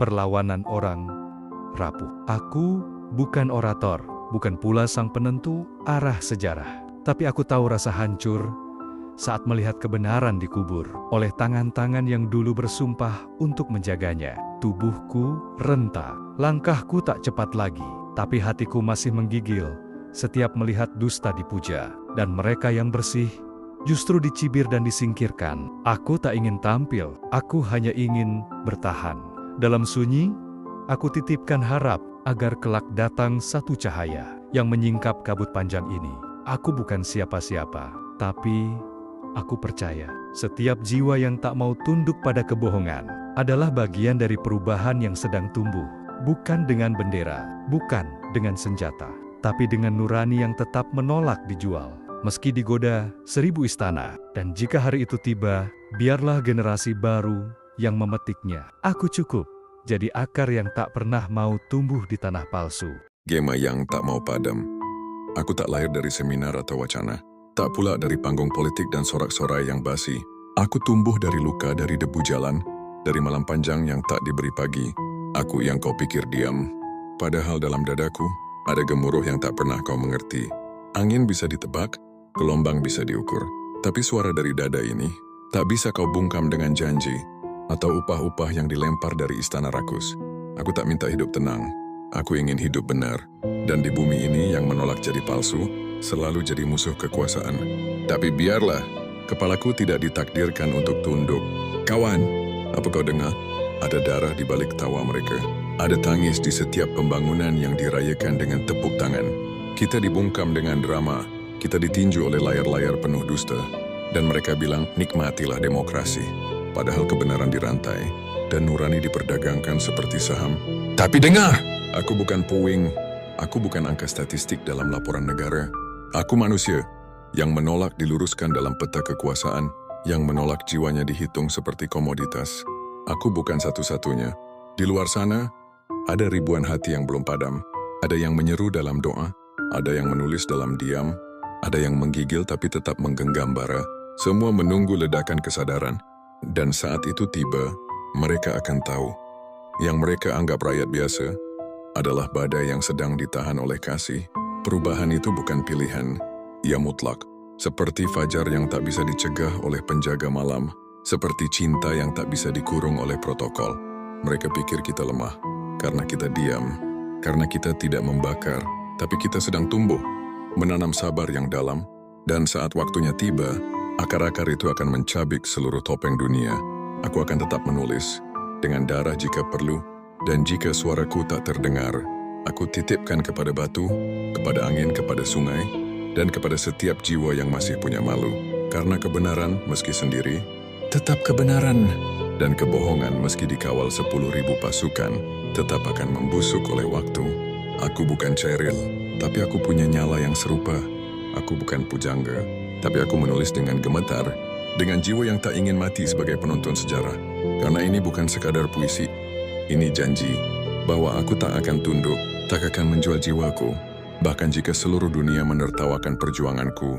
perlawanan orang rapuh. Aku bukan orator, bukan pula sang penentu arah sejarah. Tapi aku tahu rasa hancur saat melihat kebenaran dikubur oleh tangan-tangan yang dulu bersumpah untuk menjaganya. Tubuhku renta, langkahku tak cepat lagi, tapi hatiku masih menggigil setiap melihat dusta dipuja, dan mereka yang bersih justru dicibir dan disingkirkan. Aku tak ingin tampil, aku hanya ingin bertahan. Dalam sunyi, aku titipkan harap agar kelak datang satu cahaya yang menyingkap kabut panjang ini. Aku bukan siapa-siapa, tapi aku percaya setiap jiwa yang tak mau tunduk pada kebohongan adalah bagian dari perubahan yang sedang tumbuh. Bukan dengan bendera, bukan dengan senjata, tapi dengan nurani yang tetap menolak dijual, meski digoda 1000 istana. Dan jika hari itu tiba, biarlah generasi baru yang memetiknya. Aku cukup jadi akar yang tak pernah mau tumbuh di tanah palsu. Gema yang tak mau padam. Aku tak lahir dari seminar atau wacana. Tak pula dari panggung politik dan sorak-sorai yang basi. Aku tumbuh dari luka, dari debu jalan, dari malam panjang yang tak diberi pagi. Aku yang kau pikir diam. Padahal dalam dadaku, ada gemuruh yang tak pernah kau mengerti. Angin bisa ditebak, gelombang bisa diukur. Tapi suara dari dada ini, tak bisa kau bungkam dengan janji, atau upah-upah yang dilempar dari istana rakus. Aku tak minta hidup tenang. Aku ingin hidup benar. Dan di bumi ini yang menolak jadi palsu, selalu jadi musuh kekuasaan. Tapi biarlah, kepalaku tidak ditakdirkan untuk tunduk. Kawan, apa kau dengar? Ada darah di balik tawa mereka. Ada tangis di setiap pembangunan yang dirayakan dengan tepuk tangan. Kita dibungkam dengan drama. Kita ditinju oleh layar-layar penuh dusta. Dan mereka bilang, nikmatilah demokrasi. Padahal kebenaran dirantai dan nurani diperdagangkan seperti saham. Tapi dengar! Aku bukan puing. Aku bukan angka statistik dalam laporan negara. Aku manusia yang menolak diluruskan dalam peta kekuasaan, yang menolak jiwanya dihitung seperti komoditas. Aku bukan satu-satunya. Di luar sana, ada ribuan hati yang belum padam. Ada yang menyeru dalam doa, ada yang menulis dalam diam, ada yang menggigil tapi tetap menggenggam bara. Semua menunggu ledakan kesadaran. Dan saat itu tiba, mereka akan tahu. Yang mereka anggap rakyat biasa adalah badai yang sedang ditahan oleh kasih. Perubahan itu bukan pilihan, ia mutlak. Seperti fajar yang tak bisa dicegah oleh penjaga malam. Seperti cinta yang tak bisa dikurung oleh protokol. Mereka pikir kita lemah, karena kita diam. Karena kita tidak membakar, tapi kita sedang tumbuh. Menanam sabar yang dalam. Dan saat waktunya tiba, akar-akar itu akan mencabik seluruh topeng dunia. Aku akan tetap menulis, dengan darah jika perlu, dan jika suaraku tak terdengar, aku titipkan kepada batu, kepada angin, kepada sungai, dan kepada setiap jiwa yang masih punya malu. Karena kebenaran, meski sendiri, tetap kebenaran. Dan kebohongan, meski dikawal 10.000 pasukan, tetap akan membusuk oleh waktu. Aku bukan Cheryl, tapi aku punya nyala yang serupa. Aku bukan pujangga, tapi aku menulis dengan gemetar, dengan jiwa yang tak ingin mati sebagai penonton sejarah. Karena ini bukan sekadar puisi, ini janji bahwa aku tak akan tunduk, tak akan menjual jiwaku. Bahkan jika seluruh dunia menertawakan perjuanganku,